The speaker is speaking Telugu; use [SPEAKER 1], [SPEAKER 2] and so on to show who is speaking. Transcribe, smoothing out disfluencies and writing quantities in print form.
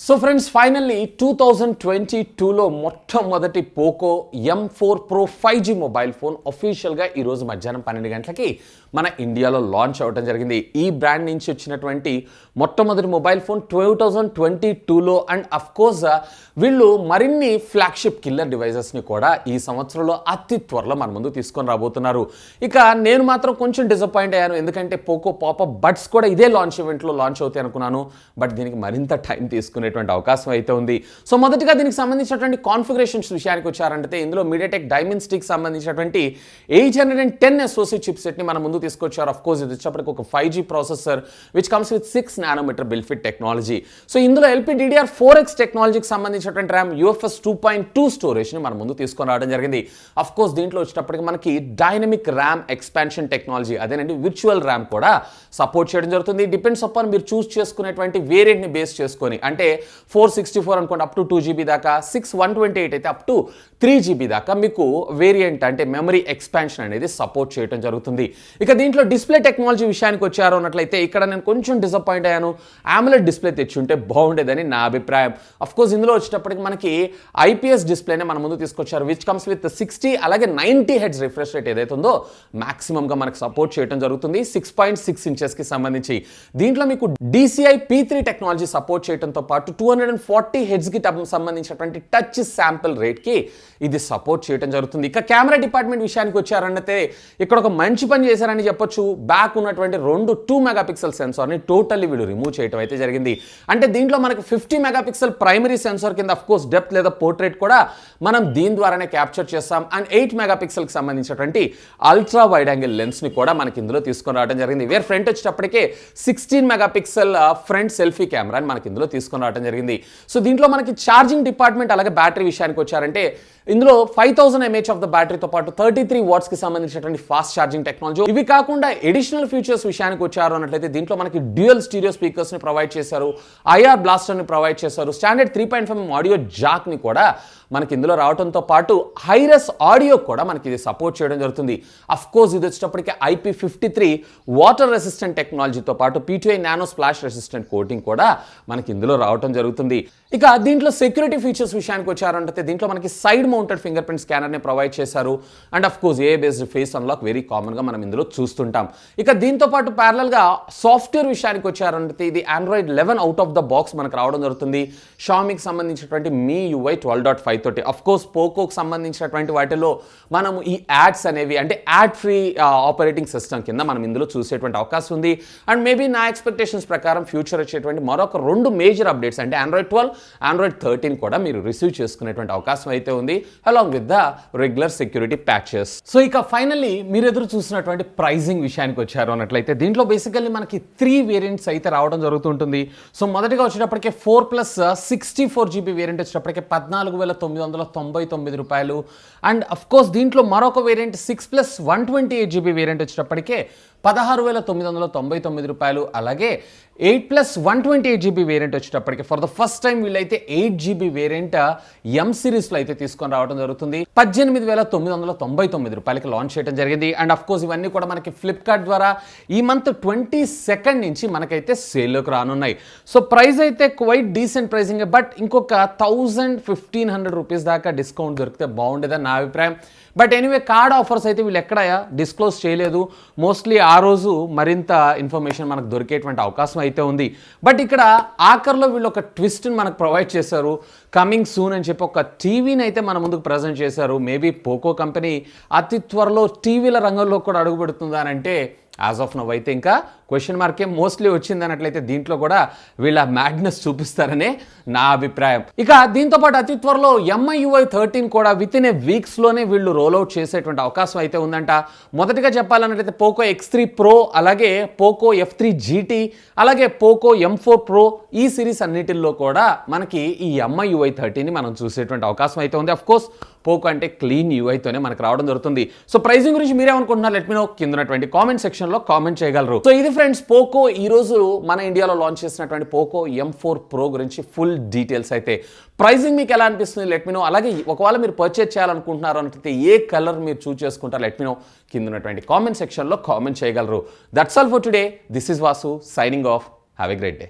[SPEAKER 1] సో ఫ్రెండ్స్ ఫైనల్లీ 2022లో మొట్టమొదటి Poco M4 Pro 5G mobile phone అఫీషియల్గా ఈరోజు మధ్యాహ్నం 12 గంటలకి మన ఇండియాలో లాంచ్ అవ్వడం జరిగింది. ఈ బ్రాండ్ నుంచి వచ్చినటువంటి మొట్టమొదటి మొబైల్ ఫోన్ 2022లో అండ్ అఫ్కోర్స్ వీళ్ళు మరిన్ని ఫ్లాగ్షిప్ కిల్లర్ డివైజెస్ని కూడా ఈ సంవత్సరంలో అతి త్వరలో మన ముందు తీసుకొని రాబోతున్నారు. ఇక నేను మాత్రం కొంచెం డిసప్పాయింట్ అయ్యాను, ఎందుకంటే పోకో పాపప్ బడ్స్ కూడా ఇదే లాంచ్ ఈవెంట్లో లాంచ్ అవుతాయి అనుకున్నాను. బట్ దీనికి మరింత టైం తీసుకునేటువంటి అవకాశం అయితే ఉంది. సో మొదటిగా దీనికి సంబంధించినటువంటి కాన్ఫిగరేషన్స్ విషయానికి వచ్చారంటే ఇందులో మీడియాటెక్ డైమెన్సిటీకి సంబంధించినటువంటి 810 SoC చిప్ సెట్ని మన ముందు తీసుకొచ్చారు. అఫ్ కోర్స్ ఇది వచ్చేప్పటికి ఒక 5G processor which comes with 6 nanometer build fit technology. So ఇందులో LPDDR4X టెక్నాలజీకి సంబంధించినటువంటి ర్యామ్ UFS 2.2 స్టోరేజ్ని మన ముందు తీసుకొని రావడం జరిగింది. అఫ్ కోర్స్ దీంట్లో వచ్చేటప్పటికి మనకి డైనమిక్ ర్యామ్ ఎక్స్పాన్షన్ టెక్నాలజీ, అదేనండి విర్చువల్ ర్యామ్ కూడా సపోర్ట్ చేయడం జరుగుతుంది. డిపెండ్స్ అపాన్ మీరు చూస్ చేసుకునేటువంటి వేరియంట్ని బేస్ చేసుకొని, అంటే 464 అనుకోండి అప్ టు 2GB దాకా, 6128 అయితే అప్ టు 3GB దాకా మీకు వేరియంట్ అంటే మెమరీ ఎక్స్పాన్షన్ అనేది సపోర్ట్ చేయడం జరుగుతుంది. ఇక దీంట్లో డిస్ప్లే టెక్నాలజీ విషయానికి వచ్చారు అన్నట్లయితే ఇక్కడ నేను కొంచెం డిసప్పాయింట్ అయ్యాను. AMOLED డిస్ప్లే తెచ్చి ఉంటే బాగుండేదని నా అభిప్రాయం. అఫ్ కోర్స్ ఇందులో వచ్చేటప్పటికి మనకి IPS డిస్ప్లేనే మన ముందు తీసుకొచ్చారు విచ్ కమ్స్ విత్ 60 అలాగే 90 Hz రిఫ్రెష్ రేట్ ఏదైతే ఉందో మాక్సిమంగా మనకు సపోర్ట్ చేయడం జరుగుతుంది 6.6 ఇంచెస్కి సంబంధించి. దీంట్లో మీకు DCI P3 టెక్నాలజీ సపోర్ట్ చేయడంతో పాటు 240 Hzకి సంబంధించినటువంటి టచ్ శాంపిల్ రేట్కి ఇది సపోర్ట్ చేయడం జరుగుతుంది. ఇక కెమెరా డిపార్ట్మెంట్ విషయానికి వచ్చారంటే ఇక్కడ ఒక మంచి పని చేశారని చెప్పొచ్చు. బ్యాక్ ఉన్నటువంటి 2 మెగాపిక్సెల్ సెన్సార్ని టోటల్లీ వీళ్ళు రిమూవ్ చేయడం అయితే జరిగింది. అంటే దీంట్లో మనకి 50 మెగాపిక్సెల్ ప్రైమరీ సెన్సార్ కింద అఫ్ కోర్స్ డెప్త్ లేదా పోర్ట్రేట్ కూడా మనం దీని ద్వారానే క్యాప్చర్ చేస్తాం. అండ్ 8 మెగాపిక్సెల్కి సంబంధించినటువంటి అల్ట్రా వైడ్ యాంగిల్ లెన్స్ని కూడా మనకి ఇందులో తీసుకొని రావడం జరిగింది. వేర్ ఫ్రంట్ వచ్చేటప్పటికే 16 మెగాపిక్సెల్ ఫ్రంట్ సెల్ఫీ కెమెరాని మనకి ఇందులో తీసుకొని రావడం జరిగింది. సో దీంట్లో మనకి ఛార్జింగ్ డిపార్ట్మెంట్ అలాగే బ్యాటరీ విషయానికి వచ్చారంటే ఇందులో 5000 mAh ఆఫ్ ద బ్యాటరీతో పాటు 33 వాట్స్కి సంబంధించినటువంటి ఫాస్ట్ ఛార్జింగ్ టెక్నాలజీ. ఇవి కాకుండా ఎడిషనల్ ఫీచర్స్ విషయానికి వచ్చారు అన్నట్లయితే దీంట్లో మనకి డ్యూయల్ స్టీరియో స్పీకర్స్ని ప్రొవైడ్ చేశారు, IR బ్లాస్టర్ని ప్రొవైడ్ చేశారు, స్టాండర్డ్ 3.5mm ఆడియో జాక్ని కూడా మనకి ఇందులో రావడంతో పాటు హైరెస్ ఆడియో కూడా మనకి ఇది సపోర్ట్ చేయడం జరుగుతుంది. అఫ్ కోర్స్ ఇది వచ్చేటప్పటికి IP53 వాటర్ రెసిస్టెంట్ టెక్నాలజీతో పాటు P2A nano splash resistant coating కూడా మనకి ఇందులో రావడం జరుగుతుంది. ఇక దీంట్లో సెక్యూరిటీ ఫీచర్స్ విషయానికి వచ్చారంటే దీంట్లో మనకి సైడ్ మౌంటెడ్ ఫింగర్ ప్రింట్ స్కానర్ని ప్రొవైడ్ చేశారు. And of course AI based face unlock very కామన్గా మనం ఇందులో చూస్తుంటాం. ఇక దీంతో పాటు ప్యారలల్గా సాఫ్ట్వేర్ విషయానికి వచ్చారంటే ఇది Android 11 out of the box మనకు రావడం జరుగుతుంది. షామీకి సంబంధించినటువంటి MIUI 12.5 తోటి. అఫ్ కోర్స్ పోకోకి సంబంధించినటువంటి వాటిలో మనము ఈ యాడ్స్ అనేవి అంటే యాడ్ ఫ్రీ ఆపరేటింగ్ సిస్టమ్ కింద మనం ఇందులో చూసేటువంటి అవకాశం ఉంది. అండ్ మేబీ నా ఎక్స్పెక్టేషన్స్ ప్రకారం ఫ్యూచర్ వచ్చేటువంటి మరొక 2 మేజర్ అప్డేట్స్ అంటే Android 12, Android 13 కూడా మీరు రిసీవ్ చేసుకునేటువంటి అవకాశం అయితే ఉంది along with the regular security patches. So ఇక ఫైనల్లీ మీరు ఎదురు చూసినటువంటి ప్రైజింగ్ విషయానికి వచ్చారు అన్నట్లయితే దీంట్లో బేసికల్లీ మనకి 3 వేరియంట్స్ అయితే రావడం జరుగుతుంటుంది. సో మొదటిగా వచ్చేటప్పటికే 4+64GB వేరియంట్ వచ్చేటప్పటికే 14,999 రూపాయలు. అండ్ అఫ్ కోర్స్ దీంట్లో మరొక వేరియంట్ 6+128GB వేరియంట్ వచ్చేటప్పటికే 16,999 రూపాయలు. అలాగే 8+128GB వేరియంట్ వచ్చేటప్పటికి ఫర్ ద ఫస్ట్ టైం వీళ్ళైతే 8GB వేరియంట్ M సిరీస్లో అయితే తీసుకొని రావడం జరుగుతుంది 18,999 రూపాయలకి లాంచ్ చేయడం జరిగింది. అండ్ అఫ్ కోర్స్ ఇవన్నీ కూడా మనకి ఫ్లిప్కార్ట్ ద్వారా ఈ మంత్ 22nd నుంచి మనకైతే సేల్లోకి రానున్నాయి. సో ప్రైస్ అయితే క్వైట్ డీసెంట్ ప్రైసింగ్, బట్ ఇంకొక 1,000-1,500 రూపీస్ దాకా డిస్కౌంట్ దొరికితే బాగుండేదని నా అభిప్రాయం. బట్ ఎనీవే కార్డ్ ఆఫర్స్ అయితే వీళ్ళు ఎక్కడ డిస్క్లోజ్ చేయలేదు. మోస్ట్లీ ఆ రోజు మరింత ఇన్ఫర్మేషన్ మనకు దొరికేటువంటి అవకాశం అయితే ఉంది. బట్ ఇక్కడ ఆఖర్లో వీళ్ళు ఒక ట్విస్ట్ని మనకు ప్రొవైడ్ చేశారు. కమింగ్ సూన్ అని చెప్పి ఒక టీవీని అయితే మన ముందుకు ప్రజెంట్ చేశారు. మేబీ పోకో కంపెనీ అతి త్వరలో టీవీల రంగంలో కూడా అడుగుపెడుతుందా అని అంటే యాజ్ ఆఫ్ నవ్ అయితే ఇంకా క్వశ్చన్ మార్కే మోస్ట్లీ వచ్చింది అన్నట్లయితే దీంట్లో కూడా వీళ్ళ మ్యాడ్నెస్ చూపిస్తారనే నా అభిప్రాయం. ఇక దీంతో పాటు అతి త్వరలో MIUI 13 కూడా విత్ ఇన్ ఏ వీక్స్లోనే వీళ్ళు రోల్అవుట్ చేసేటువంటి అవకాశం అయితే ఉందంట. మొదటిగా చెప్పాలన్నట్లయితే పోకో X3 Pro అలాగే పోకో F3 GT అలాగే పోకో M4 Pro ఈ సిరీస్ అన్నిటిల్లో కూడా మనకి ఈ MIUI 13ని మనం చూసేటువంటి అవకాశం అయితే ఉంది. అఫ్ కోర్స్ పోకో అంటే క్లీన్ యూఐతోనే మనకు రావడం జరుగుతుంది. సో ప్రైసింగ్ గురించి మీరేమనుకుంటున్నారు లెట్ మీ నో కింద ఉన్నటువంటి కామెంట్ సెక్షన్లో కామెంట్ చేయగలరు. సో ఇది ఫ్రెండ్స్ పోకో ఈరోజు మన ఇండియాలో లాంచ్ చేసినటువంటి పోకో M4 Pro గురించి ఫుల్ డీటెయిల్స్ అయితే. ప్రైసింగ్ మీకు ఎలా అనిపిస్తుంది లెట్ మీ నో. అలాగే ఒకవేళ మీరు పర్చేజ్ చేయాలనుకుంటున్నారు అంటే ఏ కలర్ మీరు చూస్ చేసుకుంటారు లెట్ మీ నో కింద ఉన్నటువంటి కామెంట్ సెక్షన్లో కామెంట్ చేయగలరు. That's all for today. This is Vasu signing off. Have a great day.